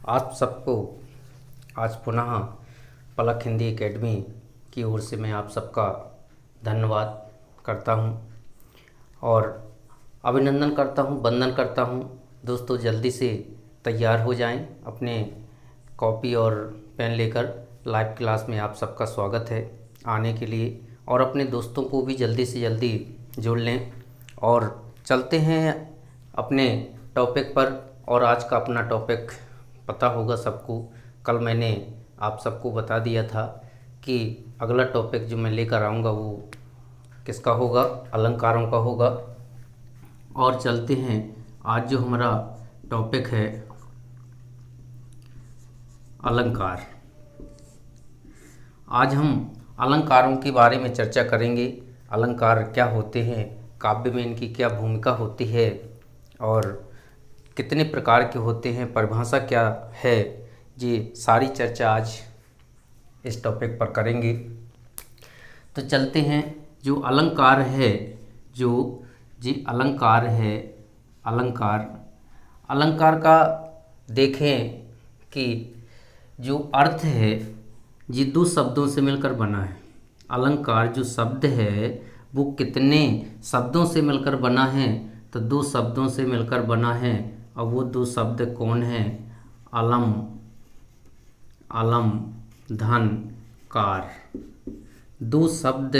आप सबको आज पुनः पलक हिंदी एकेडमी की ओर से मैं आप सबका धन्यवाद करता हूं और अभिनंदन करता हूं, वंदन करता हूं। दोस्तों जल्दी से तैयार हो जाएं, अपने कॉपी और पेन लेकर लाइव क्लास में आप सबका स्वागत है आने के लिए। और अपने दोस्तों को भी जल्दी से जल्दी जोड़ लें और चलते हैं अपने टॉपिक पर। और आज का अपना टॉपिक पता होगा सबको, कल मैंने आप सबको बता दिया था कि अगला टॉपिक जो मैं लेकर आऊँगा वो किसका होगा, अलंकारों का होगा। और चलते हैं, आज जो हमारा टॉपिक है अलंकार। आज हम अलंकारों के बारे में चर्चा करेंगे। अलंकार क्या होते हैं, काव्य में इनकी क्या भूमिका होती है और कितने प्रकार के होते हैं, परिभाषा क्या है, ये सारी चर्चा आज इस टॉपिक पर करेंगे। तो चलते हैं। जो अलंकार है, जो जी अलंकार है, अलंकार का देखें कि जो अर्थ है ये दो शब्दों से मिलकर बना है। अलंकार जो शब्द है वो कितने शब्दों से मिलकर बना है, तो दो शब्दों से मिलकर बना है। और वो दो शब्द कौन हैं? अलम धन कार। दो शब्द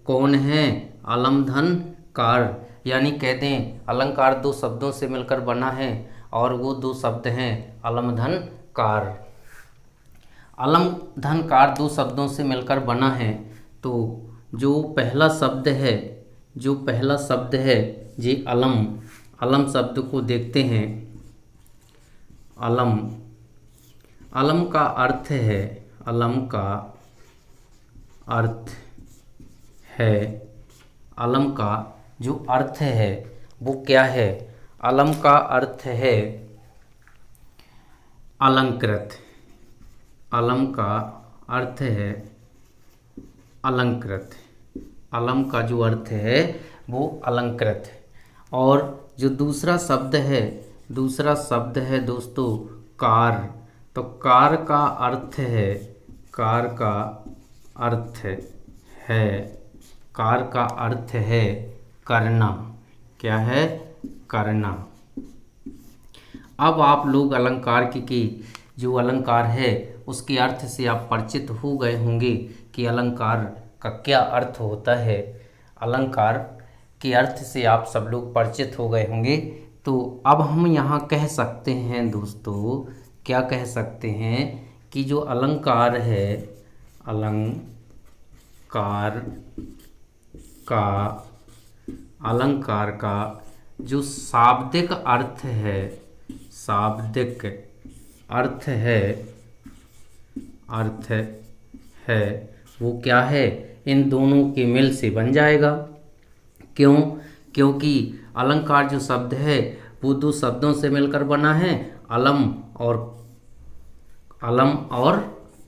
कौन हैं? अलम धन कार। यानी कह दें अलंकार दो शब्दों से मिलकर बना है और वो दो शब्द हैं अलम धन कार। अलम धन कार दो शब्दों से मिलकर बना है। तो जो पहला शब्द है जी अलम शब्द को देखते हैं। अलम का अर्थ है, अलम का जो अर्थ है वो क्या है? अलम का अर्थ है अलंकृत। अलम का अर्थ है अलंकृत। अलम का जो अर्थ है वो अलंकृत। और जो दूसरा शब्द है दोस्तों कार। तो कार का अर्थ है करना। क्या है? करना। अब आप लोग अलंकार की जो अलंकार है उसके अर्थ से आप परिचित हो गए होंगे कि अलंकार का क्या अर्थ होता है। अलंकार के अर्थ से आप सब लोग परिचित हो गए होंगे। तो अब हम यहाँ कह सकते हैं दोस्तों, क्या कह सकते हैं कि जो अलंकार है, अलंकार का जो शाब्दिक अर्थ है वो क्या है? इन दोनों के मिल से बन जाएगा। क्यों? क्योंकि अलंकार जो शब्द है वो दो शब्दों से मिलकर बना है, अलम और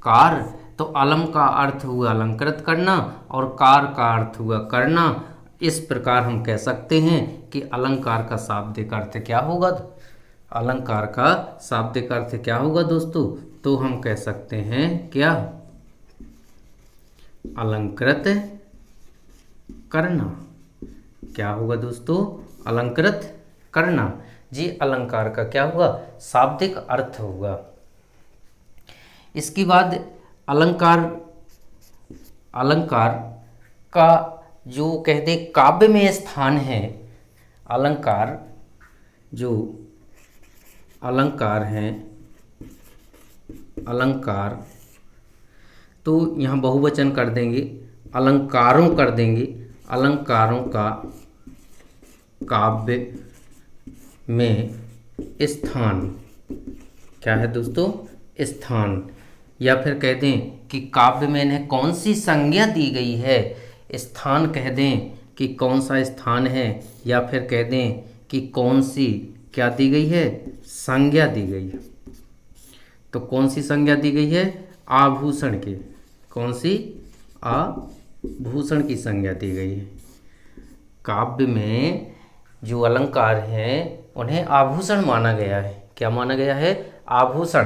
कार। तो अलम का अर्थ हुआ अलंकृत करना और कार का अर्थ हुआ करना। इस प्रकार हम कह सकते हैं कि अलंकार का शाब्दिक अर्थ क्या होगा? अलंकार का शाब्दिक अर्थ क्या होगा दोस्तों? तो हम कह सकते हैं क्या? अलंकृत करना। क्या होगा दोस्तों? अलंकृत करना। जी अलंकार का क्या होगा? शाब्दिक अर्थ होगा। इसके बाद अलंकार का जो कहते काव्य में स्थान है, अलंकार तो यहाँ बहुवचन कर देंगे, अलंकारों कर देंगे। अलंकारों का काव्य में स्थान क्या है दोस्तों? स्थान। या फिर कह दें कि काव्य में इन्हें कौन सी संज्ञा दी गई है? स्थान कह दें कि कौन सा स्थान है, या फिर कह दें कि कौन सी क्या दी गई है? संज्ञा दी गई है। तो कौन सी संज्ञा दी गई है? आभूषण की। कौन सी? आभूषण की संज्ञा दी गई है। काव्य में जो अलंकार हैं उन्हें आभूषण माना गया है। क्या माना गया है? आभूषण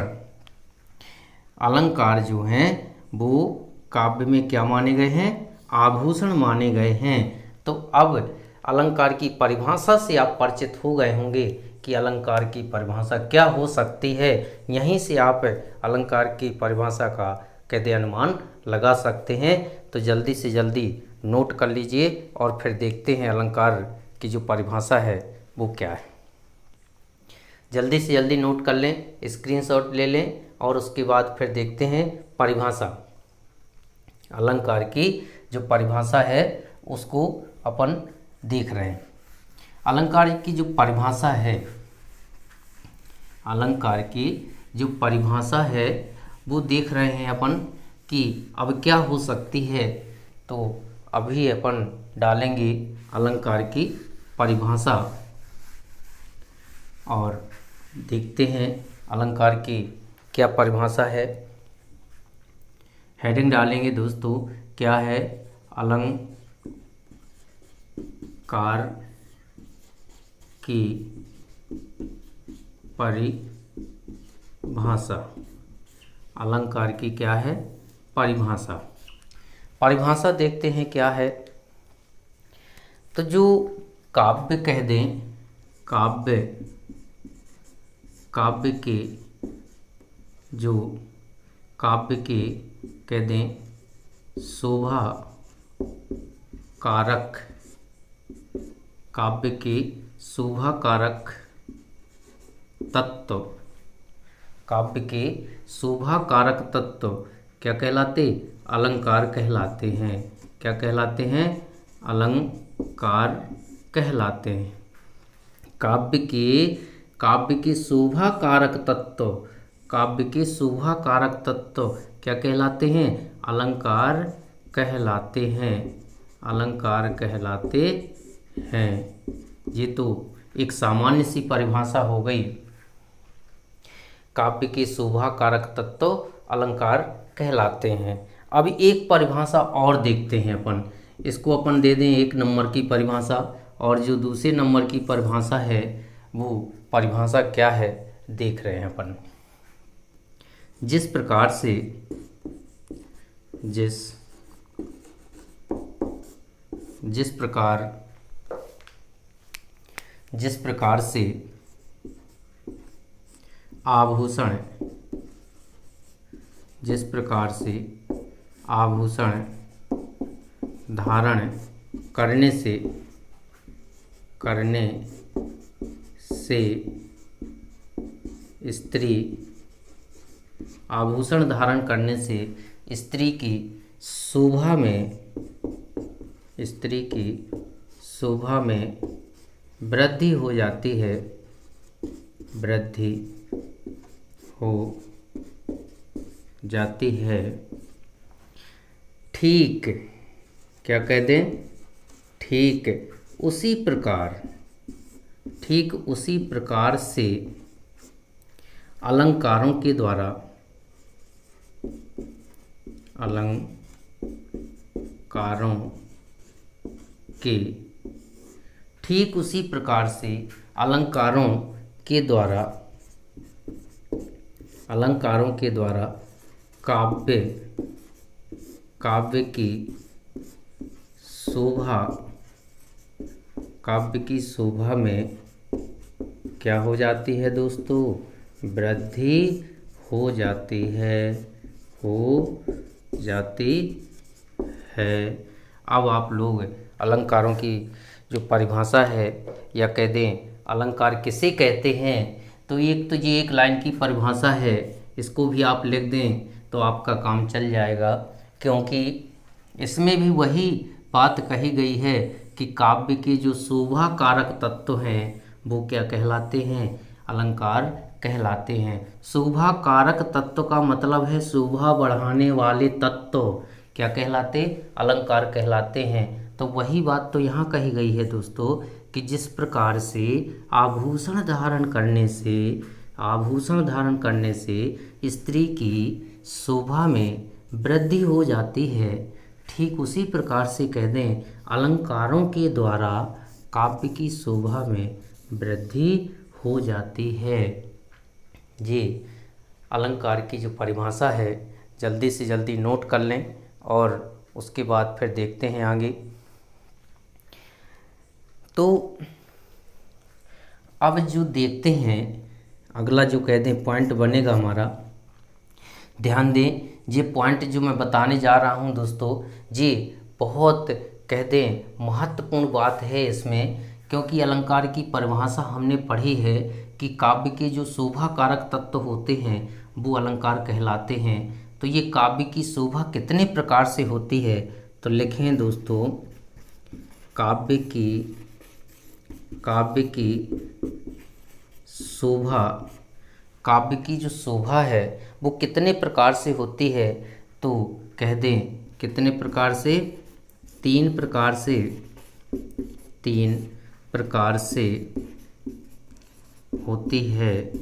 अलंकार जो हैं वो काव्य में क्या माने गए हैं? आभूषण माने गए हैं। तो अब अलंकार की परिभाषा से आप परिचित हो गए होंगे कि अलंकार की परिभाषा क्या हो सकती है। यहीं से आप अलंकार की परिभाषा का कहते अनुमान लगा सकते हैं। तो जल्दी से जल्दी नोट कर लीजिए और फिर देखते हैं अलंकार की जो परिभाषा है वो क्या है। जल्दी से जल्दी नोट कर लें, स्क्रीनशॉट ले लें और उसके बाद फिर देखते हैं परिभाषा। अलंकार की जो परिभाषा है उसको अपन देख रहे हैं। अलंकार की जो परिभाषा है, अलंकार की जो परिभाषा है वो देख रहे हैं अपन कि अब क्या हो सकती है। तो अभी अपन डालेंगे अलंकार की परिभाषा और देखते हैं अलंकार की क्या परिभाषा है। हेडिंग डालेंगे दोस्तों, क्या है अलंकार की परिभाषा। अलंकार की क्या है? परिभाषा। परिभाषा देखते हैं क्या है। तो जो काव्य कह दें, काव्य के जो काव्य के कह दें शोभा कारक, काव्य के शोभा कारक तत्व, काव्य के शोभा कारक तत्व क्या कहलाते? अलंकार कहलाते हैं। क्या कहलाते हैं? अलंकार कहलाते हैं। काव्य के शोभा कारक तत्व, काव्य के शोभा कारक तत्व क्या कहलाते हैं? अलंकार कहलाते हैं। अलंकार कहलाते हैं। ये तो एक सामान्य सी परिभाषा हो गई। काव्य के शोभा कारक तत्व अलंकार कहलाते हैं। अब एक परिभाषा और देखते हैं अपन। इसको अपन दे दें 1 नंबर की परिभाषा, और जो दूसरे नंबर की परिभाषा है वो परिभाषा क्या है देख रहे हैं अपन। जिस प्रकार से आभूषण, जिस प्रकार से आभूषण धारण करने से स्त्री, आभूषण धारण करने से स्त्री की शोभा में वृद्धि हो जाती है, वृद्धि हो जाती है। ठीक, क्या कह दें? ठीक उसी प्रकार से अलंकारों के द्वारा, ठीक उसी प्रकार से अलंकारों के द्वारा काव्य की शोभा में क्या हो जाती है दोस्तों? वृद्धि हो जाती है। अब आप लोग अलंकारों की जो परिभाषा है या कह दें अलंकार किसे कहते हैं, तो एक तो ये 1 लाइन की परिभाषा है, इसको भी आप लिख दें तो आपका काम चल जाएगा। क्योंकि इसमें भी वही बात कही गई है कि काव्य के जो शोभा कारक तत्व हैं वो क्या कहलाते हैं? अलंकार कहलाते हैं। शोभा कारक तत्व का मतलब है शोभा बढ़ाने वाले तत्व क्या कहलाते? अलंकार कहलाते हैं। तो वही बात तो यहाँ कही गई है दोस्तों कि जिस प्रकार से आभूषण धारण करने से स्त्री की शोभा में वृद्धि हो जाती है, ठीक उसी प्रकार से कह दें अलंकारों के द्वारा काव्य की शोभा में वृद्धि हो जाती है। ये अलंकार की जो परिभाषा है जल्दी से जल्दी नोट कर लें और उसके बाद फिर देखते हैं आगे। तो अब जो देखते हैं अगला जो कहते हैं पॉइंट बनेगा हमारा, ध्यान दें, ये पॉइंट जो मैं बताने जा रहा हूँ दोस्तों, ये बहुत कहते हैं महत्वपूर्ण बात है इसमें, क्योंकि अलंकार की परिभाषा हमने पढ़ी है कि काव्य के जो शोभा कारक तत्व होते हैं वो अलंकार कहलाते हैं। तो ये काव्य की शोभा कितने प्रकार से होती है, तो लिखें दोस्तों, काव्य की शोभा, काव्य की जो शोभा है वो कितने प्रकार से होती है, तो कह दें कितने प्रकार से, तीन प्रकार से होती है।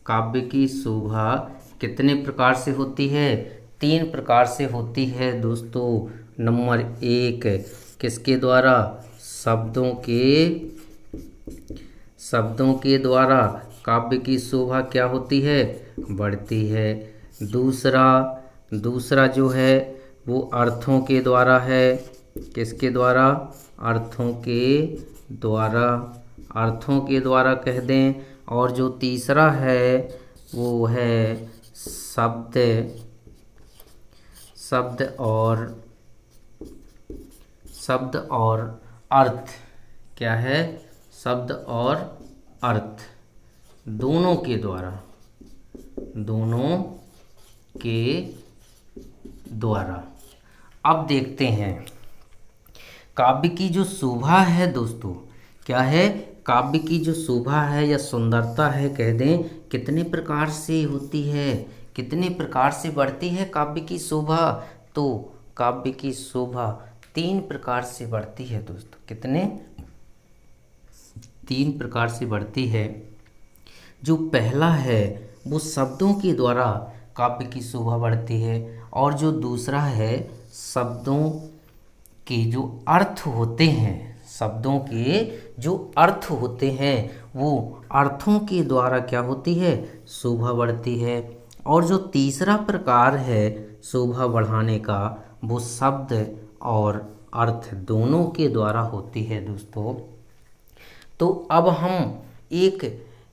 काव्य की शोभा कितने प्रकार से होती है, तीन प्रकार से होती है दोस्तों। नंबर 1 किसके द्वारा, शब्दों के द्वारा काव्य की शोभा क्या होती है, बढ़ती है। दूसरा जो है वो अर्थों के द्वारा है, किसके द्वारा, अर्थों के द्वारा कह दें। और जो तीसरा है वो है शब्द और अर्थ, क्या है, शब्द और अर्थ दोनों के द्वारा। अब देखते हैं काव्य की जो शोभा है दोस्तों, क्या है, काव्य की जो शोभा है या सुंदरता है कह दें कितने प्रकार से होती है, कितने प्रकार से बढ़ती है काव्य की शोभा। तो काव्य की शोभा 3 प्रकार से बढ़ती है दोस्तों, कितने, 3 प्रकार से बढ़ती है। जो पहला है वो शब्दों के द्वारा काव्य की शोभा बढ़ती है, और जो दूसरा है शब्दों के जो अर्थ होते हैं, शब्दों के जो अर्थ होते हैं वो अर्थों के द्वारा क्या होती है, शोभा बढ़ती है। और जो तीसरा प्रकार है शोभा बढ़ाने का वो शब्द और अर्थ दोनों के द्वारा होती है दोस्तों। तो अब हम एक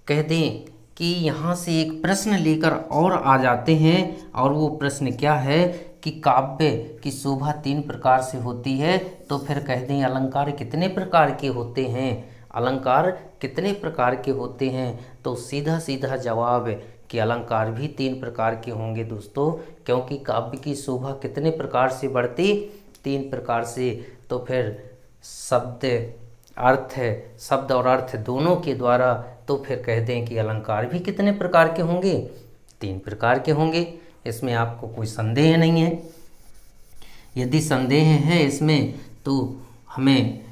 कह दें कि यहाँ से एक प्रश्न लेकर और आ जाते हैं, और वो प्रश्न क्या है कि काव्य की शोभा 3 प्रकार से होती है, तो फिर कह दें अलंकार कितने प्रकार के होते हैं, अलंकार कितने प्रकार के होते हैं। तो सीधा जवाब कि अलंकार भी 3 प्रकार के होंगे दोस्तों, क्योंकि काव्य की शोभा कितने प्रकार से बढ़ती, 3 प्रकार से। तो फिर शब्द और अर्थ दोनों के द्वारा, तो फिर कह दें कि अलंकार भी कितने प्रकार के होंगे, 3 प्रकार के होंगे। इसमें आपको कोई संदेह नहीं है। यदि संदेह है इसमें तो हमें,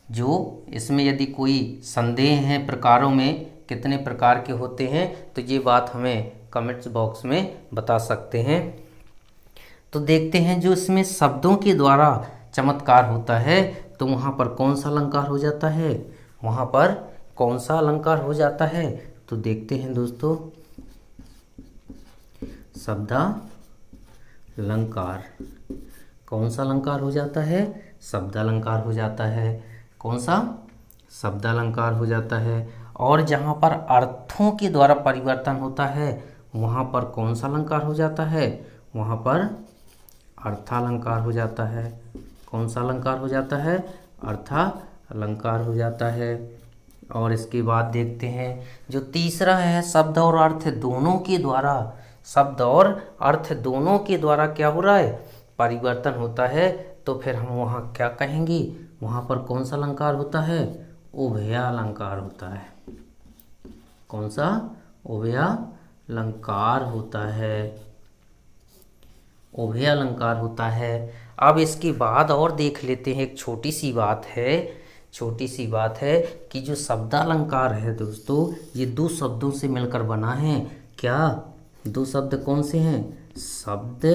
जो इसमें यदि कोई संदेह है प्रकारों में कितने प्रकार के होते हैं, तो ये बात हमें कमेंट्स बॉक्स में बता सकते हैं। तो देखते हैं जो इसमें शब्दों के द्वारा चमत्कार होता है, तो वहाँ पर कौन सा अलंकार हो जाता है, वहाँ पर कौन सा अलंकार हो जाता है। तो देखते हैं दोस्तों, शब्दालंकार, कौन सा अलंकार हो जाता है, शब्दालंकार हो जाता है। कौन सा, शब्दालंकार हो जाता है। और जहाँ पर अर्थों के द्वारा परिवर्तन होता है वहाँ पर कौन सा अलंकार हो जाता है, वहाँ पर अर्थालंकार हो जाता है। कौन सा अलंकार हो जाता है, अर्थालंकार हो जाता है। और इसके बाद देखते हैं जो तीसरा है शब्द और अर्थ दोनों के द्वारा, शब्द और अर्थ दोनों के द्वारा क्या हो रहा है, परिवर्तन होता है। तो फिर हम वहाँ क्या कहेंगे, वहाँ पर कौन सा अलंकार होता है, उभयालंकार होता है। कौन सा, उभयालंकार होता है, उभयालंकार होता है। अब इसके बाद और देख लेते हैं, एक छोटी सी बात है कि जो शब्दालंकार है दोस्तों, ये 2 शब्दों से मिलकर बना है। क्या, 2 शब्द कौन से हैं, शब्द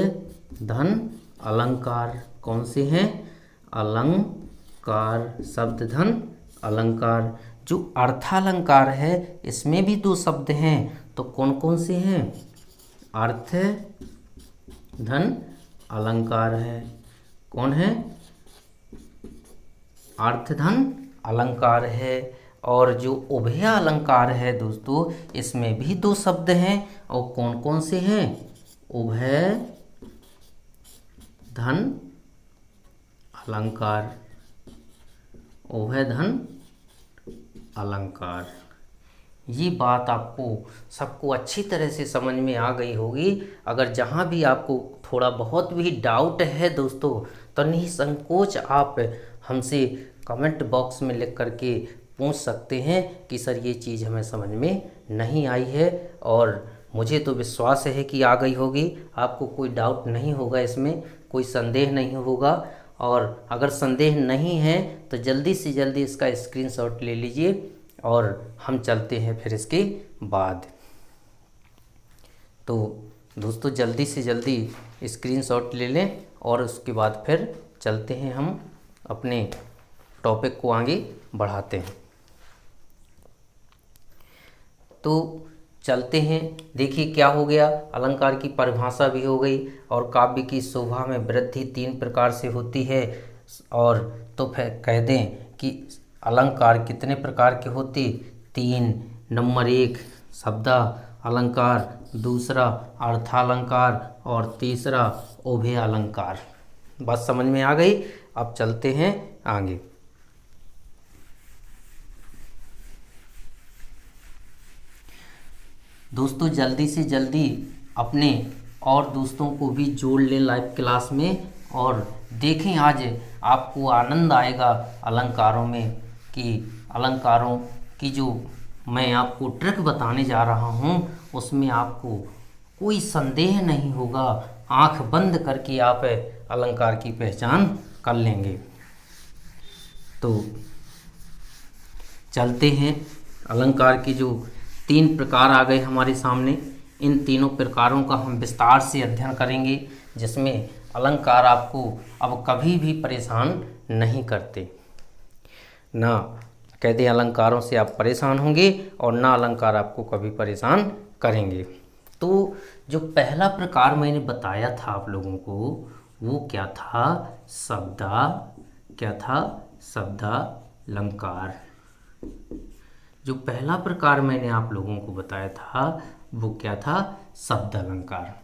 धन अलंकार। कौन से हैं, अलंकार, शब्द धन अलंकार। जो अर्थालंकार है इसमें भी दो शब्द हैं, तो कौन कौन से हैं? अर्थ धन अलंकार है। कौन है? अर्थ धन अलंकार है। और जो उभय अलंकार है दोस्तों, इसमें भी दो शब्द हैं, और कौन कौन से हैं? उभय धन अलंकार। उभय धन अलंकार। ये बात आपको सबको अच्छी तरह से समझ में आ गई होगी। अगर जहाँ भी आपको थोड़ा बहुत भी डाउट है दोस्तों, तो निसंकोच आप हमसे कमेंट बॉक्स में लिख करके पूछ सकते हैं कि सर ये चीज़ हमें समझ में नहीं आई है। और मुझे तो विश्वास है कि आ गई होगी, आपको कोई डाउट नहीं होगा, इसमें कोई संदेह नहीं होगा। और अगर संदेह नहीं है तो जल्दी से जल्दी इसका स्क्रीनशॉट ले लीजिए, और हम चलते हैं फिर इसके बाद। तो दोस्तों जल्दी से जल्दी स्क्रीनशॉट ले लें, और उसके बाद फिर चलते हैं, हम अपने टॉपिक को आगे बढ़ाते हैं। तो चलते हैं, देखिए क्या हो गया, अलंकार की परिभाषा भी हो गई, और काव्य की शोभा में वृद्धि 3 प्रकार से होती है। और तो फिर कह दें कि अलंकार कितने प्रकार के होते? 3। नंबर 1 शब्दा अलंकार, दूसरा अर्थालंकार, और तीसरा उभय अलंकार। बात समझ में आ गई? अब चलते हैं आगे। दोस्तों जल्दी से जल्दी अपने और दोस्तों को भी जोड़ लें लाइव क्लास में, और देखें आज आपको आनंद आएगा अलंकारों में, कि अलंकारों की जो मैं आपको ट्रिक बताने जा रहा हूँ उसमें आपको कोई संदेह नहीं होगा। आंख बंद करके आप अलंकार की पहचान कर लेंगे। तो चलते हैं, अलंकार की जो 3 प्रकार आ गए हमारे सामने, इन तीनों प्रकारों का हम विस्तार से अध्ययन करेंगे, जिसमें अलंकार आपको अब कभी भी परेशान नहीं करते। ना कहते अलंकारों से आप परेशान होंगे, और ना अलंकार आपको कभी परेशान करेंगे। तो जो पहला प्रकार मैंने बताया था आप लोगों को, वो क्या था? क्या था? शब्दालंकार। जो पहला प्रकार मैंने आप लोगों को बताया था वो क्या था? शब्दालंकार।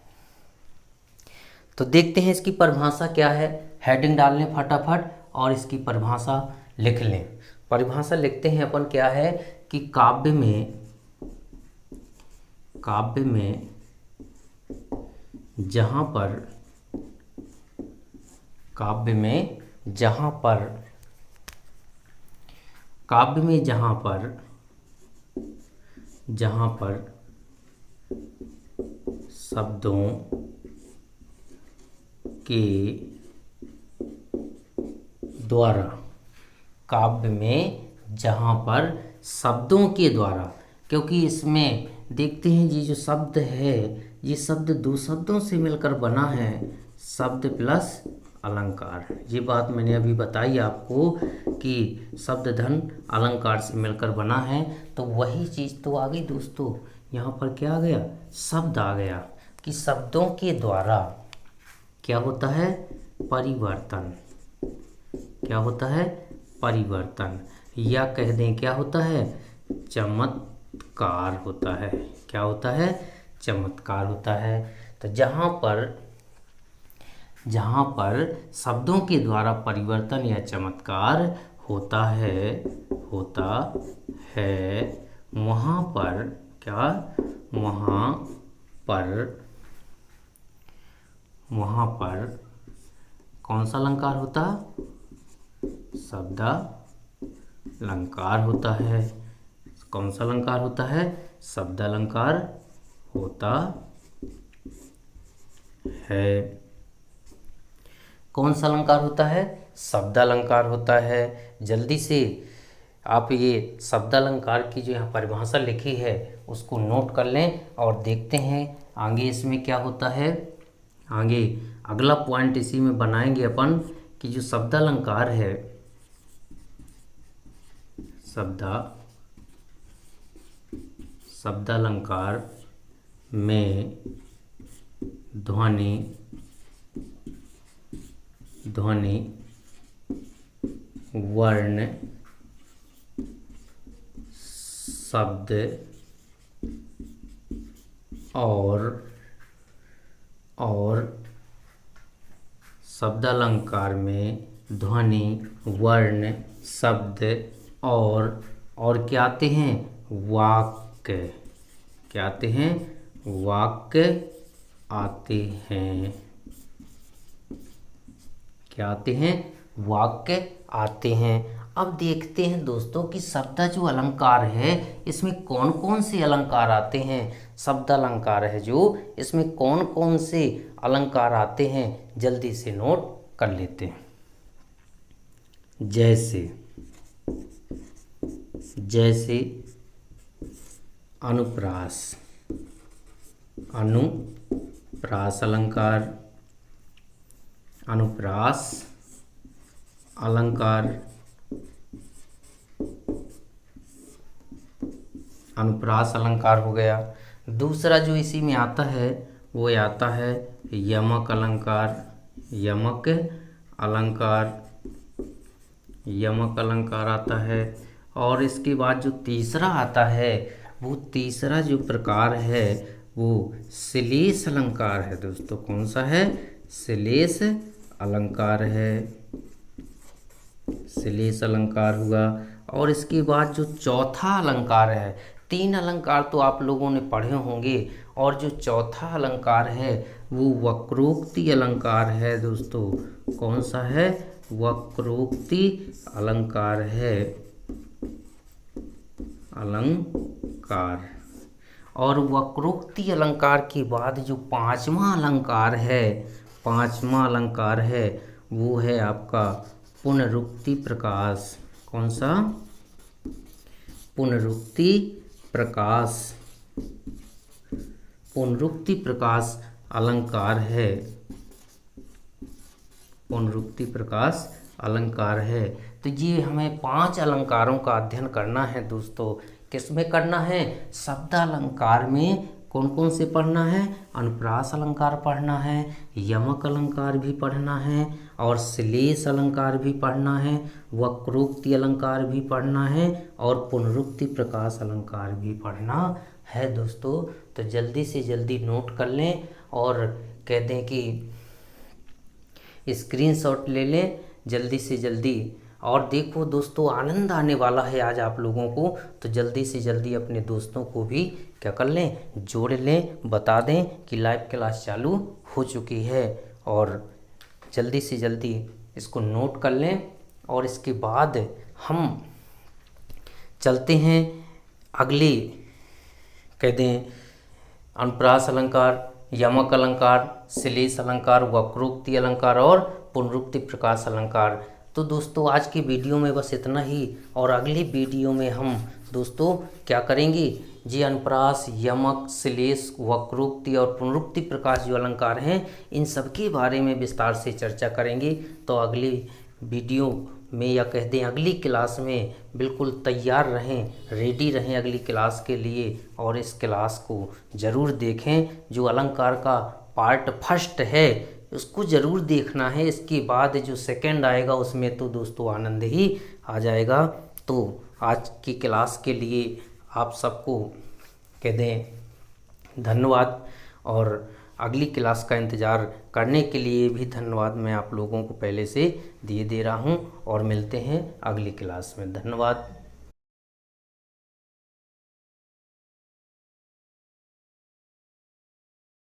तो देखते हैं इसकी परिभाषा क्या है। हेडिंग डाल लें फटाफट और इसकी परिभाषा लिख लें। परिभाषा लिखते हैं अपन, क्या है कि काव्य में जहाँ पर शब्दों के द्वारा, काव्य में जहाँ पर शब्दों के द्वारा, क्योंकि इसमें देखते हैं ये जो शब्द है, ये शब्द 2 शब्दों से मिलकर बना है, शब्द प्लस अलंकार। ये बात मैंने अभी बताई आपको कि शब्द धन अलंकार से मिलकर बना है। तो वही चीज़ तो आ गई दोस्तों, यहाँ पर क्या आ गया? शब्द आ गया, कि शब्दों के द्वारा क्या होता है? परिवर्तन। क्या होता है? परिवर्तन, या कह दें क्या होता है? चमत्कार होता है। क्या होता है? चमत्कार होता है। तो जहाँ पर शब्दों के द्वारा परिवर्तन या चमत्कार होता है वहाँ पर क्या? वहाँ पर कौन सा अलंकार होता? शब्दालंकार होता है। कौन सा अलंकार होता है? शब्दालंकार होता है। कौन सा अलंकार होता है? शब्दालंकार होता है। जल्दी से आप ये शब्दालंकार की जो यहाँ परिभाषा लिखी है उसको नोट कर लें, और देखते हैं आगे इसमें क्या होता है। आगे अगला पॉइंट इसी में बनाएंगे अपन, कि जो शब्दालंकार है, शब्दालंकार शब्दालंकार में ध्वनि वर्ण शब्द और शब्दालंकार में ध्वनि वर्ण शब्द और क्या आते हैं? वाक्य। क्या आते हैं? वाक्य आते हैं। क्या आते हैं? वाक्य आते हैं। अब देखते हैं दोस्तों कि शब्द जो अलंकार है इसमें कौन कौन से अलंकार आते हैं। शब्द अलंकार है जो, इसमें कौन कौन से अलंकार आते हैं, जल्दी से नोट कर लेते हैं। जैसे अनुप्रास अलंकार, अनुप्रास अलंकार, अनुप्रास अलंकार हो गया। दूसरा जो इसी में आता है वो आता है यमक अलंकार। यमक अलंकार आता है। और इसके बाद जो तीसरा आता है, वो तीसरा जो प्रकार है वो श्लेष अलंकार है दोस्तों। कौन सा है? श्लेष अलंकार है। श्लेष अलंकार हुआ। और इसके बाद जो चौथा अलंकार है, 3 अलंकार तो आप लोगों ने पढ़े होंगे, और जो चौथा अलंकार है वो वक्रोक्ति अलंकार है दोस्तों। कौन सा है? वक्रोक्ति अलंकार है। अलंकार। और वक्रोक्ति अलंकार के बाद जो पांचवा अलंकार है वो है आपका पुनरुक्ति प्रकाश। कौन सा? पुनरुक्ति प्रकाश अलंकार है। पुनरुक्ति प्रकाश अलंकार है। तो ये हमें 5 अलंकारों का अध्ययन करना है दोस्तों। किसमें करना है? शब्दालंकार में कौन कौन से पढ़ना है? अनुप्रास अलंकार पढ़ना है, यमक अलंकार भी पढ़ना है, और श्लेष अलंकार भी पढ़ना है, वक्रोक्ति अलंकार भी पढ़ना है, और पुनरुक्ति प्रकाश अलंकार भी पढ़ना है दोस्तों। तो जल्दी से जल्दी नोट कर लें और कह दें कि स्क्रीनशॉट ले लें जल्दी से जल्दी। और देखो दोस्तों, आनंद आने वाला है आज आप लोगों को, तो जल्दी से जल्दी अपने दोस्तों को भी क्या कर लें? जोड़ लें, बता दें कि लाइव क्लास चालू हो चुकी है, और जल्दी से जल्दी इसको नोट कर लें। और इसके बाद हम चलते हैं अगले, कह दें अनुप्रास अलंकार, यमक अलंकार, श्लेष अलंकार, वक्रोक्ति अलंकार और पुनरुक्ति प्रकाश अलंकार। तो दोस्तों आज की वीडियो में बस इतना ही, और अगली वीडियो में हम दोस्तों क्या करेंगे? जी अनुप्रास, यमक, श्लेष, वक्रोक्ति और पुनरुक्ति प्रकाश जो अलंकार हैं, इन सब के बारे में विस्तार से चर्चा करेंगे। तो अगली वीडियो में, या कह दें अगली क्लास में, बिल्कुल तैयार रहें, रेडी रहें अगली क्लास के लिए, और इस क्लास को ज़रूर देखें। जो अलंकार का पार्ट फर्स्ट है उसको ज़रूर देखना है। इसके बाद जो सेकंड आएगा उसमें तो दोस्तों आनंद ही आ जाएगा। तो आज की क्लास के लिए आप सबको कह दें धन्यवाद, और अगली क्लास का इंतज़ार करने के लिए भी धन्यवाद मैं आप लोगों को पहले से दे रहा हूं, और मिलते हैं अगली क्लास में। धन्यवाद।